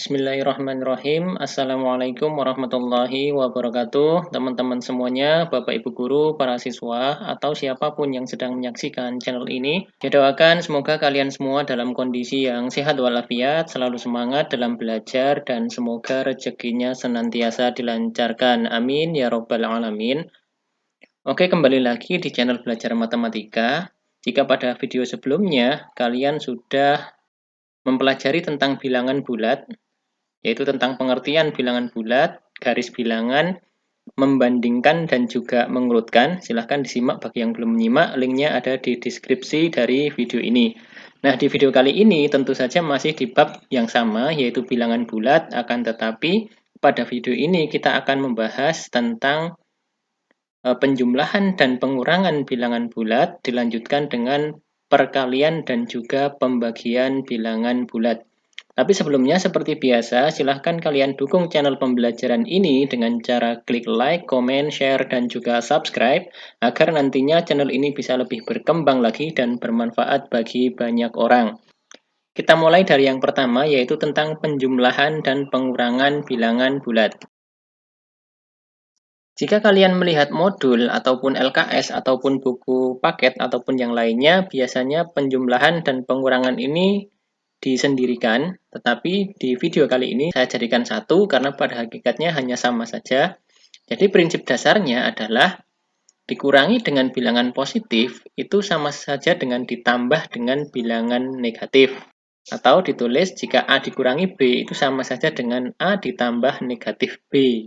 Bismillahirrahmanirrahim. Assalamualaikum warahmatullahi wabarakatuh. Teman-teman semuanya, Bapak Ibu Guru, para siswa, atau siapapun yang sedang menyaksikan channel ini. Didoakan semoga kalian semua dalam kondisi yang sehat walafiat, selalu semangat dalam belajar, dan semoga rezekinya senantiasa dilancarkan. Amin ya robbal alamin. Oke, kembali lagi di channel Belajar Matematika. Jika pada video sebelumnya kalian sudah mempelajari tentang bilangan bulat, yaitu tentang pengertian bilangan bulat, garis bilangan, membandingkan dan juga mengurutkan. Silahkan disimak bagi yang belum menyimak, linknya ada di deskripsi dari video ini. Nah, di video kali ini tentu saja masih di bab yang sama, yaitu bilangan bulat, akan tetapi pada video ini kita akan membahas tentang penjumlahan dan pengurangan bilangan bulat, dilanjutkan dengan perkalian dan juga pembagian bilangan bulat. Tapi sebelumnya, seperti biasa, silahkan kalian dukung channel pembelajaran ini dengan cara klik like, comment, share, dan juga subscribe, agar nantinya channel ini bisa lebih berkembang lagi dan bermanfaat bagi banyak orang. Kita mulai dari yang pertama, yaitu tentang penjumlahan dan pengurangan bilangan bulat. Jika kalian melihat modul ataupun LKS ataupun buku paket ataupun yang lainnya, biasanya penjumlahan dan pengurangan ini disendirikan, tetapi di video kali ini saya jadikan satu karena pada hakikatnya hanya sama saja. Jadi prinsip dasarnya adalah dikurangi dengan bilangan positif itu sama saja dengan ditambah dengan bilangan negatif. Atau ditulis jika A dikurangi B itu sama saja dengan A ditambah negatif B.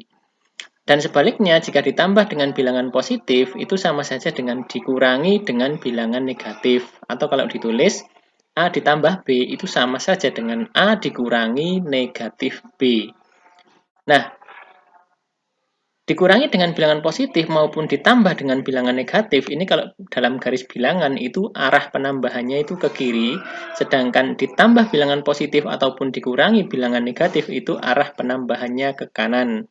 Dan sebaliknya, jika ditambah dengan bilangan positif, itu sama saja dengan dikurangi dengan bilangan negatif. Atau kalau ditulis, A ditambah B itu sama saja dengan A dikurangi negatif B. Nah, dikurangi dengan bilangan positif maupun ditambah dengan bilangan negatif, ini kalau dalam garis bilangan itu arah penambahannya itu ke kiri, sedangkan ditambah bilangan positif ataupun dikurangi bilangan negatif itu arah penambahannya ke kanan.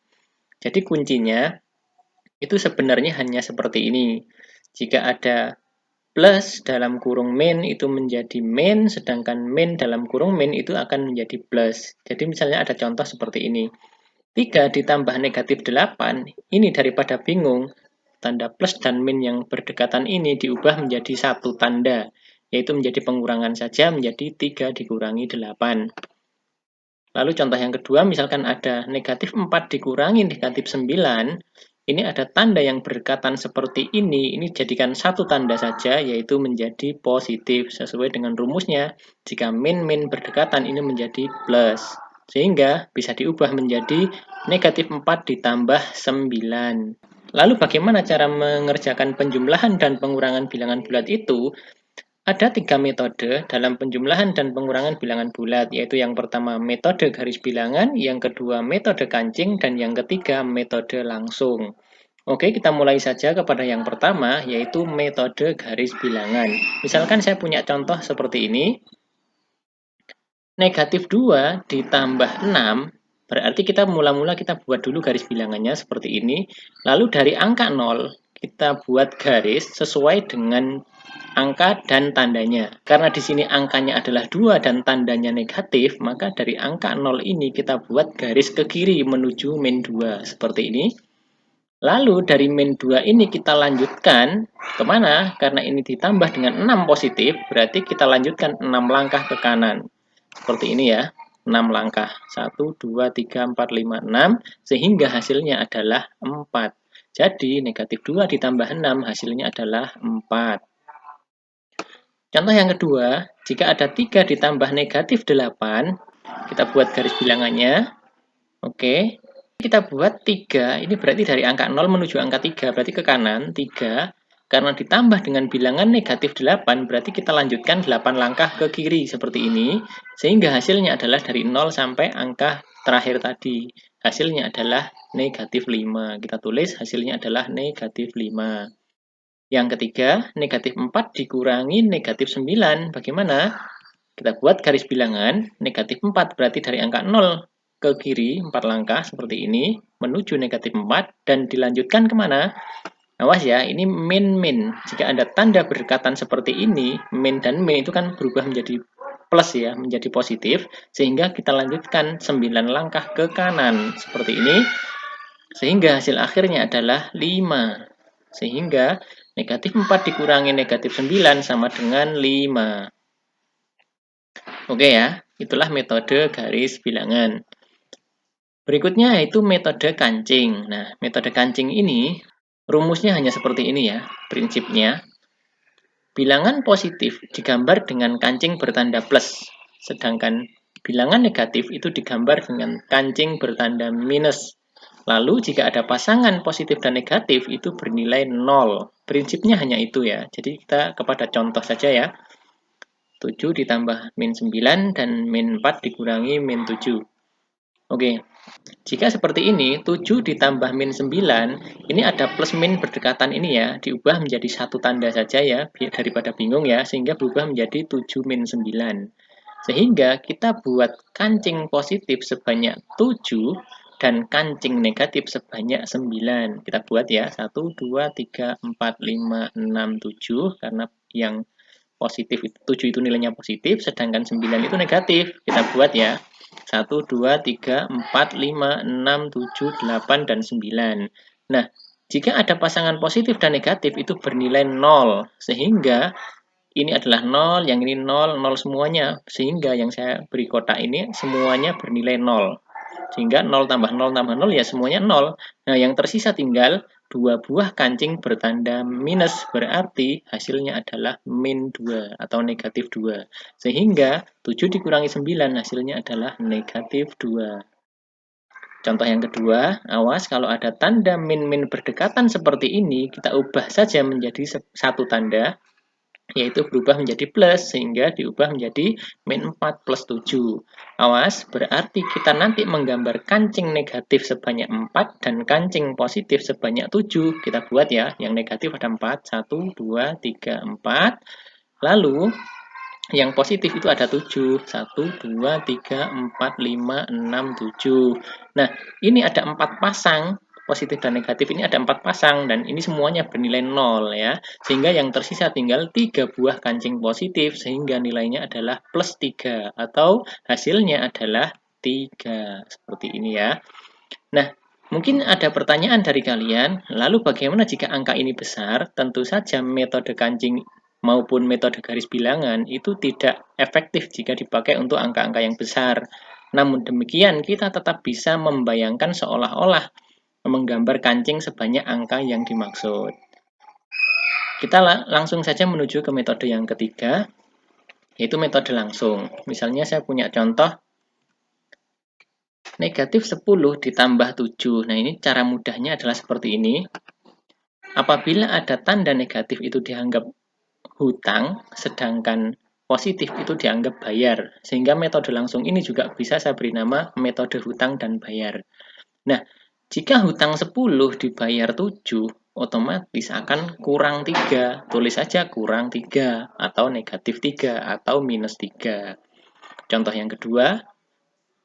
Jadi kuncinya itu sebenarnya hanya seperti ini. Jika ada plus dalam kurung min itu menjadi min, sedangkan min dalam kurung min itu akan menjadi plus. Jadi misalnya ada contoh seperti ini. 3 ditambah negatif 8, ini daripada bingung, tanda plus dan min yang berdekatan ini diubah menjadi satu tanda, yaitu menjadi pengurangan saja menjadi 3 dikurangi 8. Lalu contoh yang kedua, misalkan ada negatif 4 dikurangi negatif 9, ini ada tanda yang berdekatan seperti ini jadikan satu tanda saja, yaitu menjadi positif. Sesuai dengan rumusnya, jika min-min berdekatan ini menjadi plus. Sehingga bisa diubah menjadi negatif 4 ditambah 9. Lalu bagaimana cara mengerjakan penjumlahan dan pengurangan bilangan bulat itu? Ada 3 metode dalam penjumlahan dan pengurangan bilangan bulat, yaitu yang pertama metode garis bilangan, yang kedua metode kancing, dan yang ketiga metode langsung. Oke, kita mulai saja kepada yang pertama, yaitu metode garis bilangan. Misalkan saya punya contoh seperti ini. Negatif 2 ditambah 6, berarti kita mula-mula kita buat dulu garis bilangannya seperti ini. Lalu dari angka 0, kita buat garis sesuai dengan angka dan tandanya. Karena di sini angkanya adalah 2 dan tandanya negatif, maka dari angka 0 ini kita buat garis ke kiri menuju min 2, seperti ini. Lalu dari min 2 ini kita lanjutkan kemana? Karena ini ditambah dengan 6 positif, berarti kita lanjutkan 6 langkah ke kanan. Seperti ini ya, 6 langkah. 1, 2, 3, 4, 5, 6, sehingga hasilnya adalah 4. Jadi negatif 2 ditambah 6 hasilnya adalah 4. Contoh yang kedua, jika ada 3 ditambah negatif 8, kita buat garis bilangannya. Oke, kita buat 3, ini berarti dari angka 0 menuju angka 3, berarti ke kanan 3. Karena ditambah dengan bilangan negatif 8, berarti kita lanjutkan 8 langkah ke kiri seperti ini. Sehingga hasilnya adalah dari 0 sampai angka terakhir tadi. Hasilnya adalah negatif 5. Kita tulis hasilnya adalah negatif 5. Yang ketiga, negatif 4 dikurangi negatif 9. Bagaimana? Kita buat garis bilangan, negatif 4 berarti dari angka 0 ke kiri 4 langkah seperti ini, menuju negatif 4, dan dilanjutkan kemana? Awas ya, ini min-min. Jika ada tanda berdekatan seperti ini, min dan min itu kan berubah menjadi plus ya, menjadi positif, sehingga kita lanjutkan 9 langkah ke kanan seperti ini, sehingga hasil akhirnya adalah 5. Sehingga negatif 4 dikurangi negatif 9 sama dengan 5. Oke ya, itulah metode garis bilangan. Berikutnya yaitu metode kancing. Nah, metode kancing ini rumusnya hanya seperti ini ya, prinsipnya. Bilangan positif digambar dengan kancing bertanda plus, sedangkan bilangan negatif itu digambar dengan kancing bertanda minus. Lalu jika ada pasangan positif dan negatif itu bernilai 0. Prinsipnya hanya itu ya. Jadi kita kepada contoh saja ya. 7 ditambah min 9 dan min 4 dikurangi min 7. Oke. Jika seperti ini, 7 ditambah min 9, ini ada plus min berdekatan ini ya, diubah menjadi satu tanda saja ya, daripada bingung ya, sehingga berubah menjadi 7 min 9. Sehingga kita buat kancing positif sebanyak 7 dan kancing negatif sebanyak 9. Kita buat ya, 1, 2, 3, 4, 5, 6, 7, karena yang positif 7 itu nilainya positif, sedangkan 9 itu negatif. Kita buat ya. 1, 2, 3, 4, 5, 6, 7, 8, dan 9. Nah, jika ada pasangan positif dan negatif itu bernilai 0. Sehingga ini adalah 0, yang ini 0, 0 semuanya. Sehingga yang saya beri kotak ini semuanya bernilai 0. Sehingga 0 tambah 0 tambah 0 ya semuanya 0. Nah, yang tersisa tinggal 2 buah kancing bertanda minus, berarti hasilnya adalah min 2 atau negatif 2. Sehingga 7 dikurangi 9 hasilnya adalah negatif 2. Contoh yang kedua, awas kalau ada tanda min-min berdekatan seperti ini, kita ubah saja menjadi satu tanda, yaitu berubah menjadi plus, sehingga diubah menjadi min 4 plus 7. Awas, berarti kita nanti menggambar kancing negatif sebanyak 4 dan kancing positif sebanyak 7. Kita buat ya, yang negatif ada 4, 1, 2, 3, 4. Lalu, yang positif itu ada 7, 1, 2, 3, 4, 5, 6, 7. Nah, ini ada 4 pasang. Positif dan negatif ini ada 4 pasang dan ini semuanya bernilai 0 ya. Sehingga yang tersisa tinggal 3 buah kancing positif sehingga nilainya adalah plus 3 atau hasilnya adalah 3. Seperti ini ya. Nah, mungkin ada pertanyaan dari kalian, lalu bagaimana jika angka ini besar? Tentu saja metode kancing maupun metode garis bilangan itu tidak efektif jika dipakai untuk angka-angka yang besar. Namun demikian, kita tetap bisa membayangkan seolah-olah menggambar kancing sebanyak angka yang dimaksud. Kita langsung saja menuju ke metode yang ketiga, yaitu metode langsung. Misalnya saya punya contoh negatif 10 ditambah 7. Nah, ini cara mudahnya adalah seperti ini. Apabila ada tanda negatif itu dianggap hutang, sedangkan positif itu dianggap bayar. Sehingga metode langsung ini juga bisa saya beri nama metode hutang dan bayar. Nah, jika hutang 10 dibayar 7, otomatis akan kurang 3. Tulis saja kurang 3, atau negatif 3, atau minus 3. Contoh yang kedua,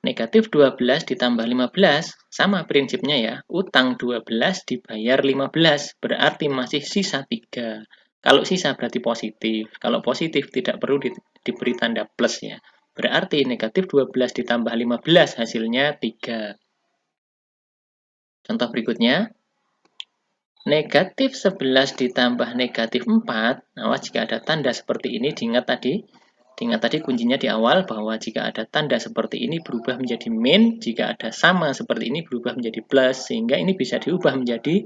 negatif 12 ditambah 15, sama prinsipnya ya. Utang 12 dibayar 15, berarti masih sisa 3. Kalau sisa berarti positif. Kalau positif tidak perlu diberi tanda plus ya. Berarti negatif 12 ditambah 15 hasilnya 3. Contoh berikutnya, negatif 11 ditambah negatif 4. Awas jika ada tanda seperti ini, diingat tadi kuncinya di awal bahwa jika ada tanda seperti ini berubah menjadi min, jika ada sama seperti ini berubah menjadi plus, sehingga ini bisa diubah menjadi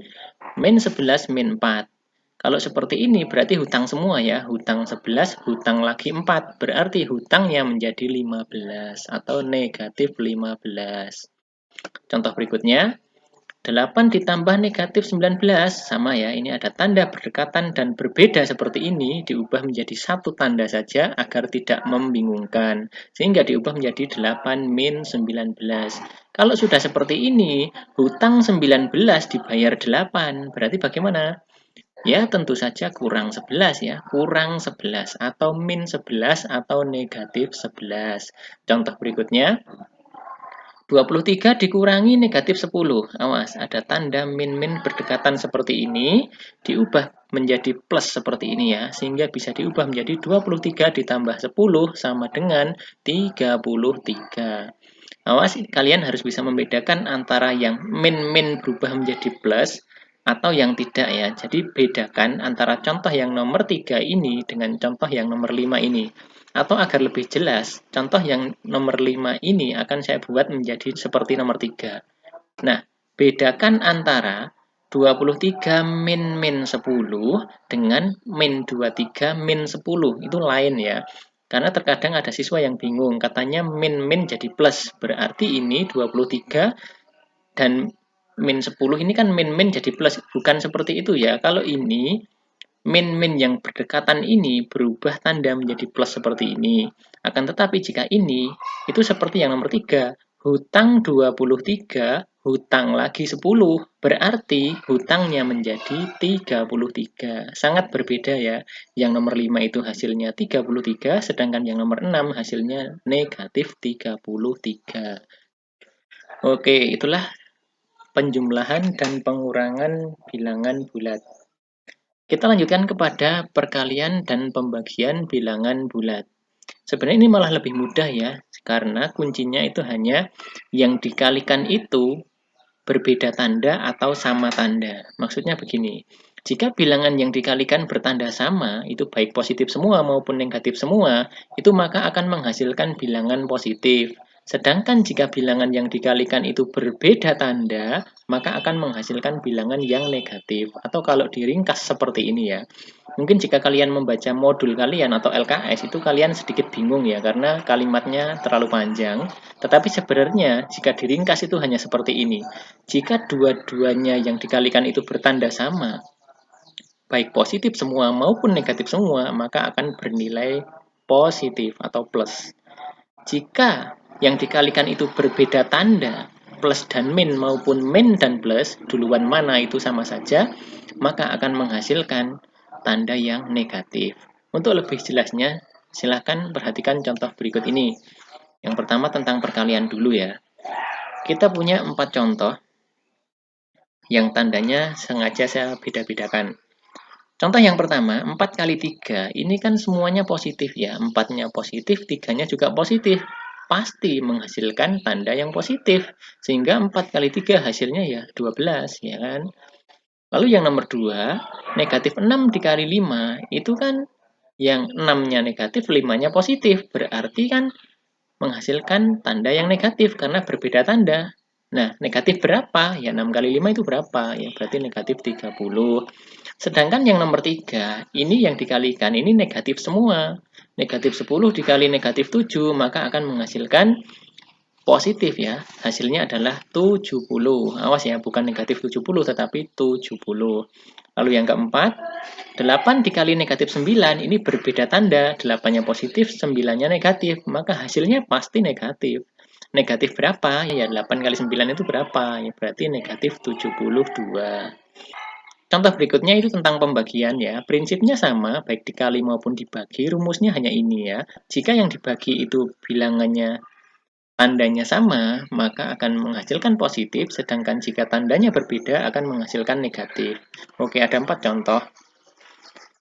min 11 min 4. Kalau seperti ini berarti hutang semua ya, hutang 11, hutang lagi 4, berarti hutangnya menjadi 15 atau negatif 15. Contoh berikutnya, 8 ditambah negatif 19, sama ya, ini ada tanda berdekatan dan berbeda seperti ini, diubah menjadi satu tanda saja agar tidak membingungkan, sehingga diubah menjadi 8 min 19. Kalau sudah seperti ini, hutang 19 dibayar 8, berarti bagaimana? Ya, tentu saja kurang 11 ya, kurang 11 atau min 11 atau negatif 11. Contoh berikutnya, 23 dikurangi negatif 10. Awas, ada tanda min-min berdekatan seperti ini, diubah menjadi plus seperti ini ya, sehingga bisa diubah menjadi 23 ditambah 10 sama dengan 33. Awas, kalian harus bisa membedakan antara yang min-min berubah menjadi plus atau yang tidak ya. Jadi bedakan antara contoh yang nomor 3 ini dengan contoh yang nomor 5 ini. Atau agar lebih jelas, contoh yang nomor 5 ini akan saya buat menjadi seperti nomor 3. Nah, bedakan antara 23 min min 10 dengan min 23 min 10. Itu lain ya. Karena terkadang ada siswa yang bingung, katanya min min jadi plus. Berarti ini 23 dan min 10 ini kan min min jadi plus. Bukan seperti itu ya. Kalau ini min-min yang berdekatan ini berubah tanda menjadi plus seperti ini. Akan tetapi jika ini, itu seperti yang nomor 3. Hutang 23, hutang lagi 10. Berarti hutangnya menjadi 33. Sangat berbeda ya. Yang nomor 5 itu hasilnya 33, sedangkan yang nomor 6 hasilnya negatif 33. Oke, itulah penjumlahan dan pengurangan bilangan bulat. Kita lanjutkan kepada perkalian dan pembagian bilangan bulat. Sebenarnya ini malah lebih mudah ya, karena kuncinya itu hanya yang dikalikan itu berbeda tanda atau sama tanda. Maksudnya begini, jika bilangan yang dikalikan bertanda sama, itu baik positif semua maupun negatif semua, itu maka akan menghasilkan bilangan positif. Sedangkan jika bilangan yang dikalikan itu berbeda tanda, maka akan menghasilkan bilangan yang negatif. Atau kalau diringkas seperti ini ya. Mungkin jika kalian membaca modul kalian atau LKS itu kalian sedikit bingung ya karena kalimatnya terlalu panjang. Tetapi sebenarnya jika diringkas itu hanya seperti ini. Jika dua-duanya yang dikalikan itu bertanda sama, baik positif semua maupun negatif semua, maka akan bernilai positif atau plus. Jika yang dikalikan itu berbeda tanda, plus dan min maupun min dan plus, duluan mana itu sama saja, maka akan menghasilkan tanda yang negatif. Untuk lebih jelasnya, silahkan perhatikan contoh berikut ini. Yang pertama tentang perkalian dulu ya. Kita punya 4 contoh yang tandanya sengaja saya beda-bedakan. Contoh yang pertama, 4 kali 3, ini kan semuanya positif ya. 4-nya positif, 3-nya juga positif. Pasti menghasilkan tanda yang positif. Sehingga 4 kali 3 hasilnya ya 12, ya kan? Lalu yang nomor 2, negatif 6 dikali 5, itu kan yang 6-nya negatif, 5-nya positif. Berarti kan menghasilkan tanda yang negatif karena berbeda tanda. Nah, negatif berapa? Ya 6 kali 5 itu berapa? Ya berarti negatif 30. Sedangkan yang nomor 3, ini yang dikalikan, ini negatif semua. Negatif 10 dikali negatif 7, maka akan menghasilkan positif ya. Hasilnya adalah 70. Awas ya, bukan negatif 70, tetapi 70. Lalu yang keempat, 8 dikali negatif 9, ini berbeda tanda. 8-nya positif, 9-nya negatif. Maka hasilnya pasti negatif. Negatif berapa? Ya 8 kali 9 itu berapa? Ya berarti negatif 72. Contoh berikutnya itu tentang pembagian ya. Prinsipnya sama, baik dikali maupun dibagi. Rumusnya hanya ini ya. Jika yang dibagi itu bilangannya tandanya sama, maka akan menghasilkan positif, sedangkan jika tandanya berbeda akan menghasilkan negatif. Oke, ada 4 contoh.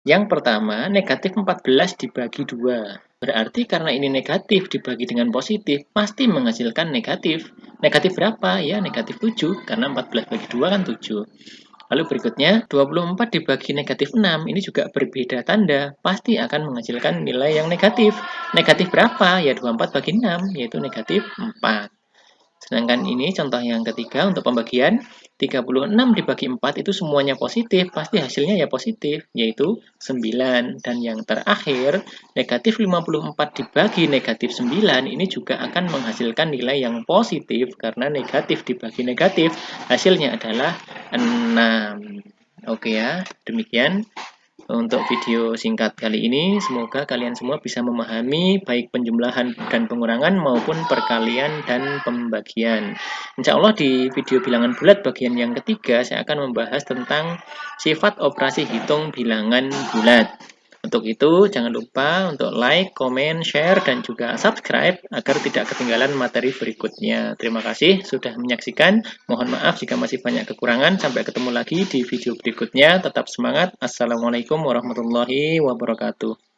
Yang pertama, negatif 14 dibagi 2. Berarti karena ini negatif dibagi dengan positif, pasti menghasilkan negatif. Negatif berapa? Ya, negatif 7, karena 14 bagi 2 kan 7. Lalu berikutnya, 24 dibagi negatif 6, ini juga berbeda tanda, pasti akan menghasilkan nilai yang negatif. Negatif berapa? Ya 24 bagi 6, yaitu negatif 4. Sedangkan ini contoh yang ketiga untuk pembagian, 36 dibagi 4 itu semuanya positif, pasti hasilnya ya positif, yaitu 9. Dan yang terakhir, negatif 54 dibagi negatif 9, ini juga akan menghasilkan nilai yang positif, karena negatif dibagi negatif, hasilnya adalah 6. Oke ya, demikian untuk video singkat kali ini. Semoga kalian semua bisa memahami baik penjumlahan dan pengurangan maupun perkalian dan pembagian. Insya Allah di video bilangan bulat bagian yang ketiga saya akan membahas tentang sifat operasi hitung bilangan bulat. Untuk itu, jangan lupa untuk like, komen, share, dan juga subscribe agar tidak ketinggalan materi berikutnya. Terima kasih sudah menyaksikan. Mohon maaf jika masih banyak kekurangan. Sampai ketemu lagi di video berikutnya. Tetap semangat. Assalamualaikum warahmatullahi wabarakatuh.